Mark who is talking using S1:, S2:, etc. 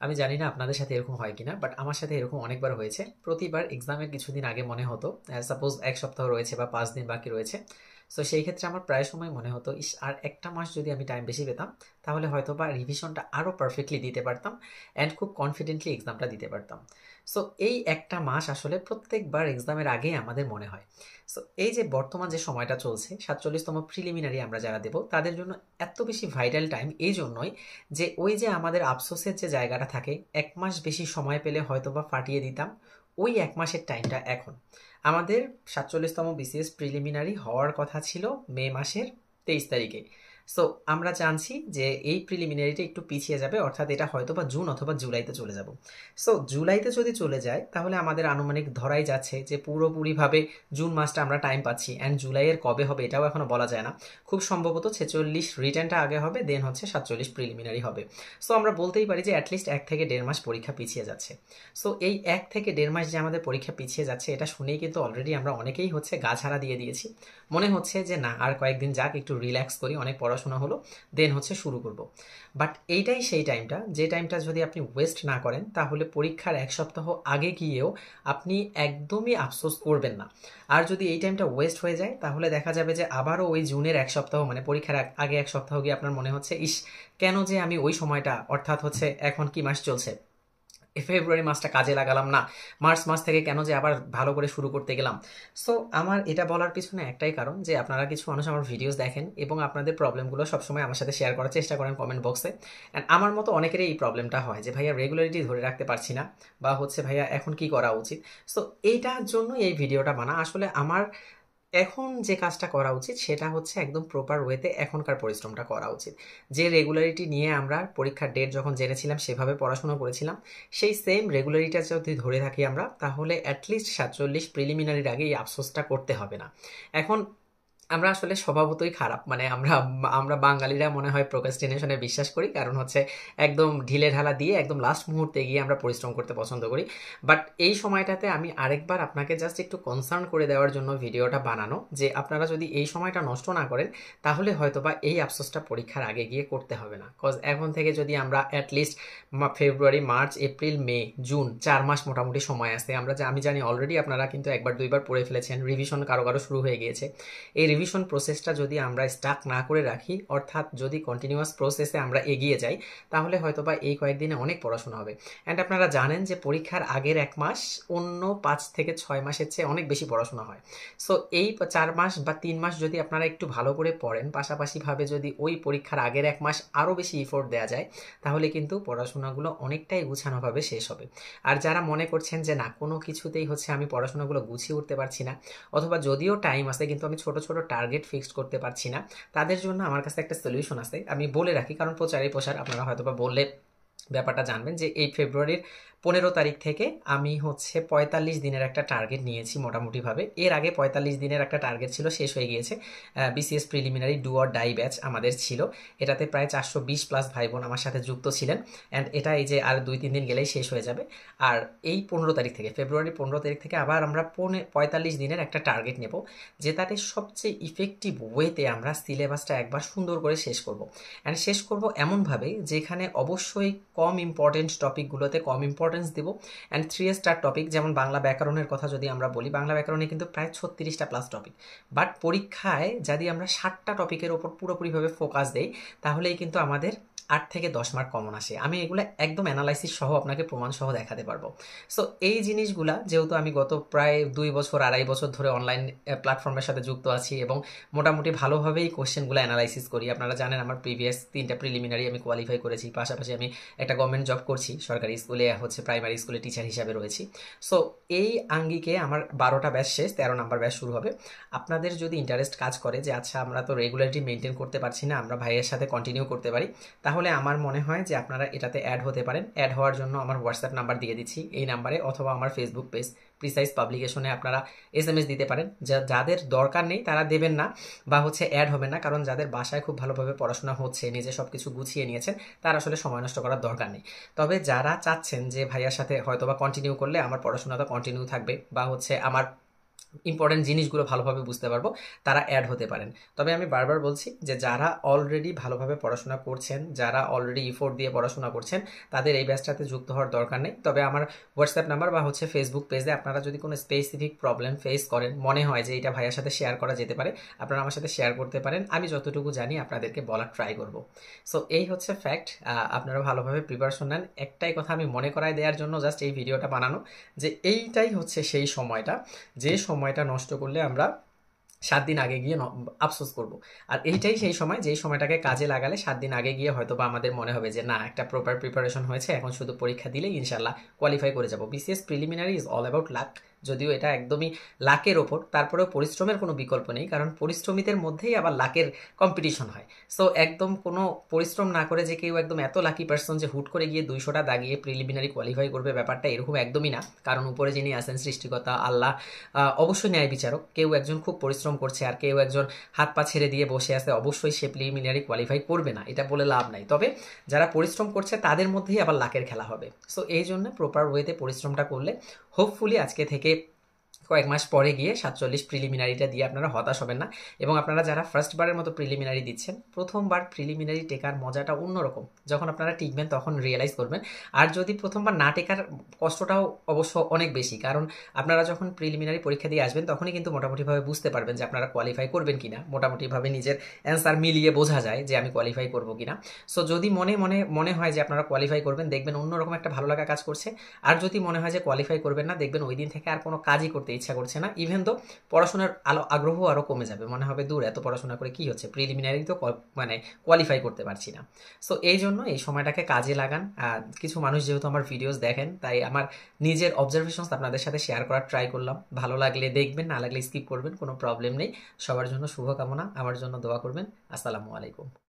S1: আমি জানি না আপনাদের সাথে এরকম হয় কিনা, বাট আমার সাথে এরকম অনেকবার হয়েছে। প্রতিবার এক্সামের কিছুদিন আগে মনে হতো, সাপোজ 1 সপ্তাহ রয়েছে বা 5 দিন বাকি রয়েছে, সো সেই ক্ষেত্রে আমার প্রায় সময় মনে হতো, ইস আর একটা মাস যদি আমি টাইম বেশি পেতাম তাহলে হয়তো বা রিভিশনটা আরও পারফেক্টলি দিতে পারতাম অ্যান্ড খুব কনফিডেন্টলি এক্সামটা দিতে পারতাম। সো এই একটা মাস আসলে প্রত্যেকবার এক্সামের আগেই আমাদের মনে হয়। সো এই যে বর্তমান যে সময়টা চলছে 47তম প্রিলিমিনারি আমরা যারা দেব তাদের জন্য এত বেশি ভাইটাল টাইম এই জন্যই যে ওই যে আমাদের আফসোসের যে জায়গাটা থাকে, 1 মাস বেশি সময় পেলে হয়তোবা ফাটিয়ে দিতাম, ওই 1 মাসের টাইমটা এখন আমাদের 47তম বিসিএস প্রিলিমিনারি হওয়ার কথা ছিল মে মাসের 23 তারিখে। সো আমরা জানছি যে এই প্রিলিমিনারিটা একটু পিছিয়ে যাবে, অর্থাৎ এটা হয়তোবা জুন অথবা জুলাইতে চলে যাব। সো জুলাইতে যদি চলে যায় তাহলে আমাদের আনুমানিক ধরাই যাচ্ছে যে পুরোপুরিভাবে জুন মাসটা আমরা টাইম পাচ্ছি, অ্যান্ড জুলাইয়ের কবে হবে এটাও এখনো বলা যায় না। খুব সম্ভবত 46 রিটার্নটা আগে হবে, দেন হচ্ছে 47 প্রিলিমিনারি হবে। সো আমরা বলতেই পারি যে অ্যাটলিস্ট 1 থেকে 1.5 মাস পরীক্ষা পিছিয়ে যাচ্ছে। সো এই 1 থেকে 1.5 মাস যে আমাদের পরীক্ষা পিছিয়ে যাচ্ছে এটা শুনেই কিন্তু অলরেডি আমরা অনেকেই হচ্ছে গা ছাড়া দিয়ে দিয়েছি। মনে হচ্ছে যে না, আর কয়েকদিন যাক, একটু রিল্যাক্স করি, অনেক পড়াশোনা হলো, দেন হচ্ছে শুরু করব। বাট এইটাই সেই টাইমটা, যে টাইমটা যদি আপনি ওয়েস্ট না করেন তাহলে পরীক্ষার 1 সপ্তাহ আগে গিয়েও আপনি একদমই আফসোস করবেন না। আর যদি এই টাইমটা ওয়েস্ট হয়ে যায় তাহলে দেখা যাবে যে আবারও ওই জুনের 1 সপ্তাহ, মানে পরীক্ষার আগে 1 সপ্তাহ গিয়ে আপনার মনে হচ্ছে, ইস কেন যে আমি ওই সময়টা, অর্থাৎ হচ্ছে এখন কি মাস চলছে, ফেব্রুয়ারি মাসটা কাজে লাগালাম না, মার্চ মাস থেকে কেন যে আবার ভালো করে শুরু করতে গেলাম। সো আমার এটা বলার পিছনে একটাই কারণ যে আপনারা কিছু মানুষ আমার ভিডিওস দেখেন এবং আপনাদের প্রবলেমগুলো সবসময় আমার সাথে শেয়ার করার চেষ্টা করেন কমেন্ট বক্সে। অ্যান্ড আমার মতো অনেকেরই এই প্রবলেমটা হয় যে ভাইয়া রেগুলারিটি ধরে রাখতে পারছি না, বা হচ্ছে ভাইয়া এখন কি করা উচিত। সো এইটার জন্য এই ভিডিওটা বানা। আসলে আমার এখন যে কাজটা করা উচিত সেটা হচ্ছে একদম প্রপার ওয়েতে এখনকার পরিশ্রমটা করা উচিত। যে রেগুলারিটি নিয়ে আমরা পরীক্ষার ডেট যখন জেনেছিলাম সেভাবে পড়াশোনা করেছিলাম, সেই সেম রেগুলারিটা যদি ধরে থাকি আমরা তাহলে অ্যাটলিস্ট 47 প্রিলিমিনারির আগে এই আফসোসটা করতে হবে না। এখন আমরা আসলে স্বভাবতই খারাপ, মানে আমরা আমরা বাঙালিরা মনে হয় প্রোক্রাস্টিনেশনে বিশ্বাস করি, কারণ হচ্ছে একদম ঢিলে ঢালা দিয়ে একদম লাস্ট মুহূর্তে গিয়ে আমরা পরিশ্রম করতে পছন্দ করি। বাট এই সময়টাতে আমি আরেকবার আপনাকে জাস্ট একটু কনসার্ন করে দেওয়ার জন্য ভিডিওটা বানানো, যে আপনারা যদি এই সময়টা নষ্ট না করেন তাহলে হয়তোবা এই আফসোসটা পরীক্ষার আগে গিয়ে করতে হবে না। কজ এখন থেকে যদি আমরা অ্যাটলিস্ট ফেব্রুয়ারি, মার্চ, এপ্রিল, মে, জুন 4 মাস মোটামুটি সময় আছে, আমি জানি অলরেডি আপনারা কিন্তু একবার দুইবার পড়ে ফেলেছেন, রিভিশন কারো কারো শুরু হয়ে গিয়েছে। এই রিভিশন প্রসেসটা যদি আমরা স্টাক না করে রাখি, অর্থাৎ যদি কন্টিনিউয়াস প্রসেসে আমরা এগিয়ে যাই, তাহলে হয়তোবা এই কয়েকদিনে অনেক পড়াশোনা হবে। অ্যান্ড আপনারা জানেন যে পরীক্ষার আগের 1 মাস অন্য 5 থেকে 6 মাসের চেয়ে অনেক বেশি পড়াশোনা হয়। সো এই 4 মাস বা 3 মাস যদি আপনারা একটু ভালো করে পড়েন, পাশাপাশিভাবে যদি ওই পরীক্ষার আগের 1 মাস আরও বেশি ইফোর্ট দেওয়া যায়, তাহলে কিন্তু পড়াশোনাগুলো অনেকটাই গুছানোভাবে শেষ হবে। আর যারা মনে করছেন যে না, কোনো কিছুতেই হচ্ছে আমি পড়াশোনাগুলো গুছিয়ে উঠতে পারছি না, অথবা যদিও টাইম আছে কিন্তু আমি ছোট ছোট টার্গেট ফিক্সড করতে পারছি না, তাদের জন্য আমার কাছে একটা সলিউশন আছে, আমি বলে রাখি, কারণ প্রচারই প্রসার, আপনারা হয়তোবা বললে ব্যাপারটা জানবেন যে এই ফেব্রুয়ারির 15 তারিখ থেকে আমি হচ্ছে 45 দিনের একটা টার্গেট নিয়েছি মোটামুটিভাবে। এর আগে 45 দিনের একটা টার্গেট ছিল, শেষ হয়ে গিয়েছে। BCS preliminary do or die batch আমাদের ছিল, এটাতে প্রায় 420+ ভাই বোন আমার সাথে যুক্ত ছিলেন। অ্যান্ড এটা এই যে আর 2-3 দিন গেলেই শেষ হয়ে যাবে। আর এই 15 তারিখ থেকে, ফেব্রুয়ারি 15 তারিখ থেকে আবার আমরা 45 দিনের একটা টার্গেট নেব, যেটাতে সবচেয়ে ইফেক্টিভ ওয়েতে আমরা সিলেবাসটা একবার সুন্দর করে শেষ করব। অ্যান্ড শেষ করব এমনভাবে যেখানে অবশ্যই কম ইম্পর্টেন্ট টপিকগুলোতে কম ইম্পর্টেন্স দেব। অ্যান্ড 3 স্টার টপিক, যেমন বাংলা ব্যাকরণের কথা যদি আমরা বলি, বাংলা ব্যাকরণে কিন্তু প্রায় 36টা+ টপিক, বাট পরীক্ষায় যদি আমরা 60টা টপিকের ওপর পুরোপুরিভাবে ফোকাস দেই তাহলেই কিন্তু আমাদের 8 থেকে 10 মার্ক কমন আসে। আমি এগুলো একদম অ্যানালাইসিস সহ আপনাকে প্রমাণ সহ দেখাতে পারবো। সো এই জিনিসগুলা যেহেতু আমি গত প্রায় 2 বছর 2.5 বছর ধরে অনলাইন প্ল্যাটফর্মের সাথে যুক্ত আছি এবং মোটামুটি ভালোভাবেই কোশ্চেনগুলো অ্যানালাইসিস করি, আপনারা জানেন আমার প্রিভিয়াস 3টা প্রিলিমিনারি আমি কোয়ালিফাই করেছি, পাশাপাশি আমি একটা গভর্নমেন্ট জব করছি, সরকারি স্কুলে হচ্ছে প্রাইমারি স্কুলে টিচার হিসাবে রয়েছি। সো এই আঙ্গিকে আমার 12টা ব্যাচ শেষ, 13 নাম্বার ব্যাচ শুরু হবে। আপনাদের যদি ইন্টারেস্ট কাজ করে যে আচ্ছা আমরা তো রেগুলারিটি মেনটেন করতে পারছি না, আমরা ভাইয়ের সাথে কন্টিনিউ করতে পারি, তাহলে আমার মনে হয় যে আপনারা এটাতে অ্যাড হতে পারেন। অ্যাড হওয়ার জন্য আমার হোয়াটসঅ্যাপ নাম্বার দিয়ে দিচ্ছি এই নাম্বারে, অথবা আমার ফেসবুক পেজ প্রিসাইজ পাবলিকেশনে আপনারা এসএমএস দিতে পারেন। যাদের দরকার নেই তারা দেবেন না বা হচ্ছে অ্যাড হবে না, কারণ যাদের বাসায় খুব ভালোভাবে পড়াশোনা হচ্ছে, নিজে সব কিছু গুছিয়ে নিয়েছেন, তার আসলে সময় নষ্ট করার দরকার নেই। তবে যারা চাচ্ছেন যে ভাইয়ার সাথে হয়তো বা কন্টিনিউ করলে আমার পড়াশোনাটা কন্টিনিউ থাকবে, বা হচ্ছে আমার ইম্পর্টেন্ট জিনিসগুলো ভালোভাবে বুঝতে পারবো, তারা অ্যাড হতে পারেন। তবে আমি বারবার বলছি যে যারা অলরেডি ভালোভাবে পড়াশোনা করছেন, যারা অলরেডি ইফোর্ট দিয়ে পড়াশোনা করছেন, তাদের এই ব্যাচটাতে যুক্ত হওয়ার দরকার নেই। তবে আমার হোয়াটসঅ্যাপ নাম্বার বা হচ্ছে ফেসবুক পেজে আপনারা যদি কোনো স্পেসিফিক প্রবলেম ফেস করেন, মনে হয় যে এটা ভাইয়ার সাথে শেয়ার করা যেতে পারে, আপনারা আমার সাথে শেয়ার করতে পারেন। আমি যতটুকু জানি আপনাদেরকে বলার ট্রাই করব। সো এই হচ্ছে ফ্যাক্ট। আপনারা ভালোভাবে প্রিপারেশন নেন। একটাই কথা আমি মনে করায় দেওয়ার জন্য জাস্ট এই ভিডিওটা বানানো, যে এইটাই হচ্ছে সেই সময়টা, যে সময়টা নষ্ট করলে আমরা 7 দিন আগে গিয়ে আফসোস করব। আর এইটাই সেই সময়, যেই সময়টাকে কাজে লাগালে 7 দিন আগে গিয়ে হয়তো বা আমাদের মনে হবে যে না, একটা প্রপার প্রিপারেশন হয়েছে, এখন শুধু পরীক্ষা দিলেই ইনশাল্লাহ কোয়ালিফাই করে যাব। BCS preliminary is all about lakh. যদিও এটা একদমই লাকের ওপর, তারপরেও পরিশ্রমের কোনো বিকল্প নেই, কারণ পরিশ্রমীদের মধ্যেই আবার লাকের কম্পিটিশন হয়। সো একদম কোনো পরিশ্রম না করে যে কেউ একদম এত লাকি পার্সন যে হুট করে গিয়ে 200টা দাগিয়ে প্রিলিমিনারি কোয়ালিফাই করবে, ব্যাপারটা এরকম একদমই না। কারণ উপরে যিনি আছেন সৃষ্টিকর্তা আল্লাহ অবশ্যই ন্যায় বিচারক। কেউ একজন খুব পরিশ্রম করছে আর কেউ একজন হাত পা ছেড়ে দিয়ে বসে আছে, অবশ্যই সে প্রিলিমিনারি কোয়ালিফাই করবে না, এটা বলে লাভ নাই। তবে যারা পরিশ্রম করছে তাদের মধ্যেই আবার লাকের খেলা হবে। সো এই জন্য প্রপার ওয়েতে পরিশ্রমটা করলে হোপফুলি আজকে থেকে কয়েক মাস পরে গিয়ে 47 প্রিলিমিনারিটা দিয়ে আপনারা হতাশ হবেন না। এবং আপনারা যারা ফার্স্ট বারের মতো প্রিলিমিনারি দিচ্ছেন, প্রথমবার প্রিলিমিনারি টেকার মজাটা অন্যরকম। যখন আপনারা টিকবেন তখন রিয়েলাইজ করবেন। আর যদি প্রথমবার না টেকার কষ্টটাও অবশ্য অনেক বেশি, কারণ আপনারা যখন প্রিলিমিনারি পরীক্ষা দিয়ে আসবেন তখনই কিন্তু মোটামুটিভাবে বুঝতে পারবেন যে আপনারা কোয়ালিফাই করবেন কিনা। মোটামুটিভাবে নিজের অ্যান্সার মিলিয়ে বোঝা যায় যে আমি কোয়ালিফাই করবো কিনা। সো যদি মনে হয় যে আপনারা কোয়ালিফাই করবেন, দেখবেন অন্যরকম একটা ভালো লাগা কাজ করছে। আর যদি মনে হয় যে কোয়ালিফাই করবেন না, দেখবেন ওই দিন থেকে আর কোনো কাজই করতে ইচ্ছা করছে না। ইভেন তো পড়াশোনার আগ্রহ আরো কমে যাবে, মনে হবে দূর, এত পড়াশোনা করে কি হচ্ছে, প্রিলিমিনারি তো মানে কোয়ালিফাই করতে পারছি না। সো এই জন্য এই সময়টাকে কাজে লাগান। কিছু মানুষ যেহেতু আমার ভিডিওস দেখেন, তাই আমার নিজের অবজারভেশনস আপনাদের সাথে শেয়ার করার ট্রাই করলাম। ভালো লাগলে দেখবেন, না লাগলে স্কিপ করবেন, কোনো প্রবলেম নেই। সবার জন্য শুভকামনা, আমার জন্য দোয়া করবেন। আসসালামু আলাইকুম।